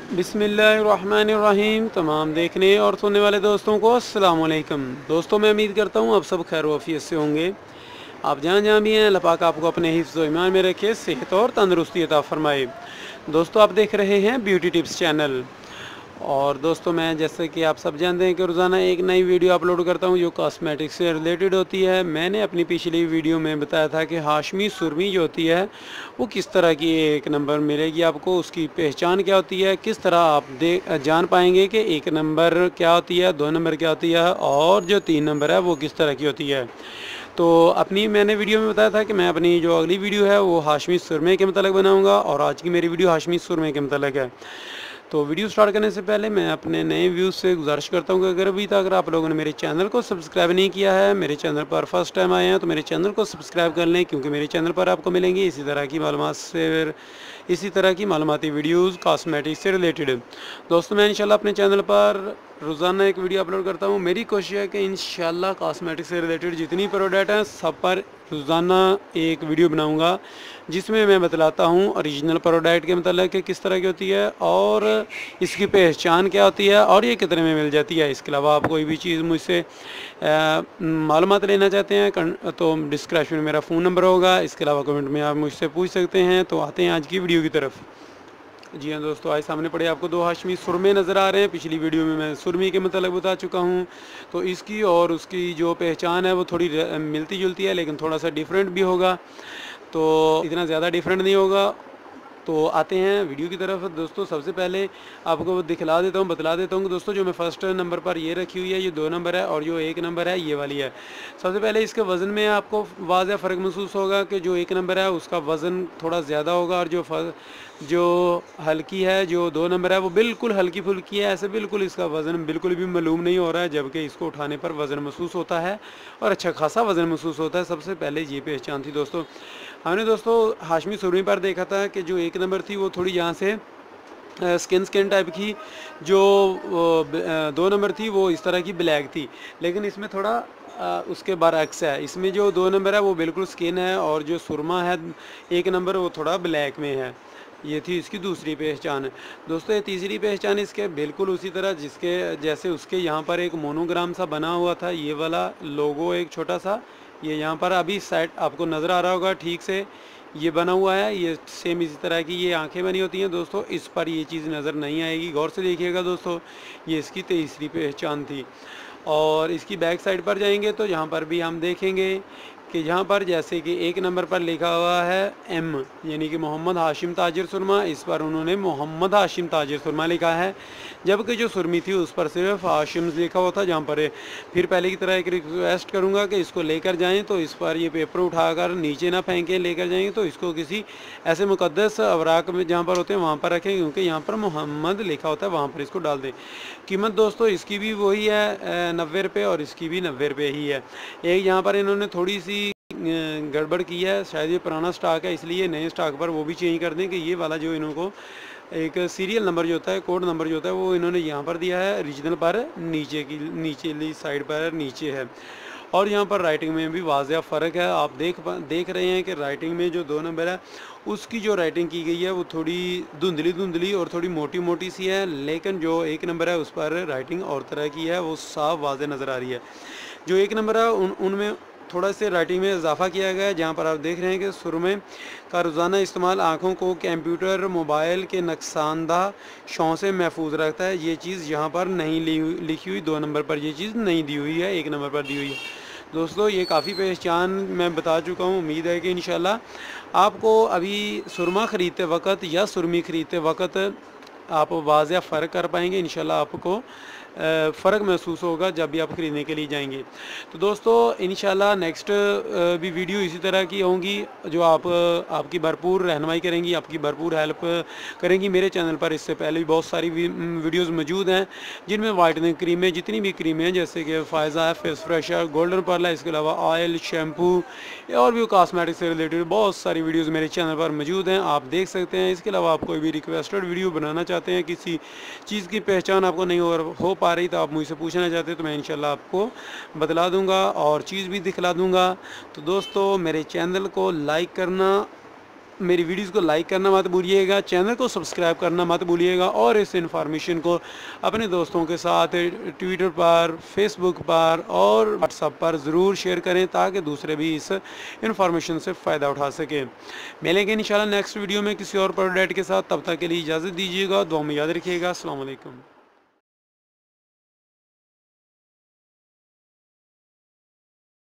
बिस्मिल्लाहिर्रहमानिर्रहीम। तमाम देखने और सुनने वाले दोस्तों को अस्सलाम वालेकुम। दोस्तों, मैं उम्मीद करता हूँ आप सब खैर वफ़ियत से होंगे। आप जहाँ जहाँ भी हैं, अल्लाह पाक आपको अपने हिफ्ज़ व ईमान में रखे, सेहत और तंदरुस्ती अता फ़रमाए। दोस्तों, आप देख रहे हैं ब्यूटी टिप्स चैनल। और दोस्तों, मैं जैसे कि आप सब जानते हैं कि रोज़ाना एक नई वीडियो अपलोड करता हूं जो कॉस्मेटिक्स से रिलेटेड होती है। मैंने अपनी पिछली वीडियो में बताया था कि हाशमी सुरमी जो होती है वो किस तरह की एक नंबर मिलेगी आपको, उसकी पहचान क्या होती है, किस तरह आप जान पाएंगे कि एक नंबर क्या होती है, दो नंबर क्या होती है और जो तीन नंबर है वो किस तरह की होती है। तो अपनी मैंने वीडियो में बताया था कि मैं अपनी जो अगली वीडियो है वो हाशमी सुरमे के मतलब बनाऊँगा, और आज की मेरी वीडियो हाशमी सुरमे के मतलब है। तो वीडियो स्टार्ट करने से पहले मैं अपने नए व्यूज़ से गुजारिश करता हूं कि अगर अभी तक आप लोगों ने मेरे चैनल को सब्सक्राइब नहीं किया है, मेरे चैनल पर फर्स्ट टाइम आए हैं, तो मेरे चैनल को सब्सक्राइब कर लें, क्योंकि मेरे चैनल पर आपको मिलेंगी इसी तरह की मालूमाती वीडियोज़ कॉस्मेटिक्स से रिलेटेड। दोस्तों, मैं इंशाल्लाह अपने चैनल पर रोज़ाना एक वीडियो अपलोड करता हूँ। मेरी कोशिश है कि इंशाल्लाह कॉस्मेटिक्स से रिलेटेड जितनी प्रोडक्ट हैं सब पर रोज़ाना एक वीडियो बनाऊंगा, जिसमें मैं बतलाता हूँ ओरिजिनल प्रोडक्ट के मतलब कि किस तरह की होती है और इसकी पहचान क्या होती है और ये कितने में मिल जाती है। इसके अलावा आप कोई भी चीज़ मुझसे मालूमात लेना चाहते हैं तो डिस्क्रिप्शन में मेरा फ़ोन नंबर होगा। इसके अलावा कमेंट में आप मुझसे पूछ सकते हैं। तो आते हैं आज की वीडियो की तरफ। जी हाँ दोस्तों, आज सामने पड़े आपको दो हाशमी सुरमे नज़र आ रहे हैं। पिछली वीडियो में मैं सुरमी के मतलब बता चुका हूँ, तो इसकी और उसकी जो पहचान है वो थोड़ी मिलती जुलती है, लेकिन थोड़ा सा डिफरेंट भी होगा, तो इतना ज़्यादा डिफरेंट नहीं होगा। तो आते हैं वीडियो की तरफ। दोस्तों, सबसे पहले आपको दिखला देता हूँ, बतला देता हूँ कि दोस्तों जो मैं फर्स्ट नंबर पर ये रखी हुई है ये दो नंबर है, और जो एक नंबर है ये वाली है। सबसे पहले इसके वज़न में आपको वाज़ह फ़र्क महसूस होगा कि जो एक नंबर है उसका वज़न थोड़ा ज़्यादा होगा, और जो हल्की है, जो दो नंबर है वो बिल्कुल हल्की फुल्की है। ऐसे बिल्कुल इसका वज़न बिल्कुल भी मालूम नहीं हो रहा है, जबकि इसको उठाने पर वज़न महसूस होता है और अच्छा खासा वज़न महसूस होता है। सबसे पहले ये पहचान थी दोस्तों। हमने दोस्तों हाशमी सुरमी पर देखा था कि जो एक नंबर थी वो थोड़ी यहाँ से स्किन टाइप की, जो दो नंबर थी वो इस तरह की ब्लैक थी, लेकिन इसमें थोड़ा उसके बरअक्स है। इसमें जो दो नंबर है वो बिल्कुल स्किन है, और जो सुरमा है एक नंबर वो थोड़ा ब्लैक में है। ये थी इसकी दूसरी पहचान। दोस्तों, ये तीसरी पहचान इसके बिल्कुल उसी तरह जिसके जैसे उसके यहाँ पर एक मोनोग्राम सा बना हुआ था, ये वाला लोगो एक छोटा सा, ये यहाँ पर अभी साइड आपको नज़र आ रहा होगा ठीक से, ये बना हुआ है। ये सेम इसी तरह की ये आंखें बनी होती हैं दोस्तों, इस पर ये चीज़ नज़र नहीं आएगी, गौर से देखिएगा दोस्तों। ये इसकी तीसरी पहचान थी। और इसकी बैक साइड पर जाएंगे तो यहाँ पर भी हम देखेंगे कि यहाँ पर जैसे कि एक नंबर पर लिखा हुआ है एम, यानी कि मोहम्मद हाशिम ताजिर सुरमा, इस पर उन्होंने मोहम्मद हाशिम ताजिर सुरमा लिखा है, जबकि जो सुरमी थी उस पर सिर्फ हाशिम लिखा हुआ था। जहाँ पर फिर पहले की तरह एक रिक्वेस्ट करूँगा कि इसको लेकर जाएं, तो इस पर ये पेपर उठाकर नीचे ना फेंकें, लेकर जाएंगे तो इसको किसी ऐसे मुकद्दस अवराक में जहाँ पर होते हैं वहाँ पर रखें, क्योंकि यहाँ पर मोहम्मद लिखा होता है, वहाँ पर इसको डाल दें। कीमत दोस्तों इसकी भी वही है 90 रुपये, और इसकी भी 90 रुपये ही है। एक यहाँ पर इन्होंने थोड़ी सी गड़बड़ की है, शायद ये पुराना स्टॉक है, इसलिए नए स्टॉक पर वो भी चेंज कर दें कि ये वाला जो इनको एक सीरियल नंबर जो होता है, कोड नंबर जो होता है, वो इन्होंने यहाँ पर दिया है, रीजनल पर नीचे साइड पर नीचे है। और यहाँ पर राइटिंग में भी वाज़ह फ़र्क है। आप देख रहे हैं कि राइटिंग में जो दो नंबर है उसकी जो राइटिंग की गई है वो थोड़ी धुंधली और थोड़ी मोटी मोटी सी है, लेकिन जो एक नंबर है उस पर राइटिंग और तरह की है, वो साफ वाज़ह नज़र आ रही है। जो एक नंबर है उनमें थोड़ा से राइटिंग में इजाफा किया गया है, जहाँ पर आप देख रहे हैं कि सुरमे का रोज़ाना इस्तेमाल आँखों को कंप्यूटर मोबाइल के नुकसानदा शौं से महफूज रखता है। ये चीज़ यहाँ पर नहीं लिखी हुई, दो नंबर पर ये चीज़ नहीं दी हुई है, एक नंबर पर दी हुई है। दोस्तों, ये काफ़ी पहचान मैं बता चुका हूँ। उम्मीद है कि इंशाल्लाह आपको अभी सुरमा ख़रीदते वक्त या सुरमी ख़रीदते वक्त आप वाज़ह फ़र्क कर पाएंगे। इंशाल्लाह आपको फ़र्क महसूस होगा जब भी आप ख़रीदने के लिए जाएंगे। तो दोस्तों, इंशाल्लाह नेक्स्ट भी वीडियो इसी तरह की होंगी, जो आपकी भरपूर रहनुमाई करेंगी, आपकी भरपूर हेल्प करेंगी। मेरे चैनल पर इससे पहले भी बहुत सारी वीडियोज़ मौजूद हैं, जिनमें वाइटनिंग क्रीमें, जितनी भी क्रीमें हैं, जैसे कि फ़ायज़ा है, फेस फ्रेशर, गोल्डन पर्ल है, इसके अलावा ऑयल, शैम्पू और भी कॉस्मेटिक से रिलेटेड बहुत सारी वीडियोज़ मेरे चैनल पर मौजूद हैं, आप देख सकते हैं। इसके अलावा आप कोई भी रिक्वेस्टेड वीडियो बनाना चाहते हैं, किसी चीज़ की पहचान आपको नहीं हो पा रही, तो आप मुझसे पूछना चाहते हैं, तो मैं इंशाल्लाह आपको बतला दूंगा और चीज़ भी दिखला दूंगा। तो दोस्तों, मेरे चैनल को लाइक करना मेरी वीडियोस को लाइक करना मत भूलिएगा, चैनल को सब्सक्राइब करना मत भूलिएगा और इस इन्फॉर्मेशन को अपने दोस्तों के साथ ट्विटर पर, फेसबुक पर और व्हाट्सएप पर ज़रूर शेयर करें ताकि दूसरे भी इस इन्फॉर्मेशन से फ़ायदा उठा सकें। मिलेंगे इंशाल्लाह नेक्स्ट वीडियो में किसी और प्रोडक्ट के साथ, तब तक के लिए इजाज़त दीजिएगा, दुआ में याद रखिएगा। अस्सलाम वालेकुम।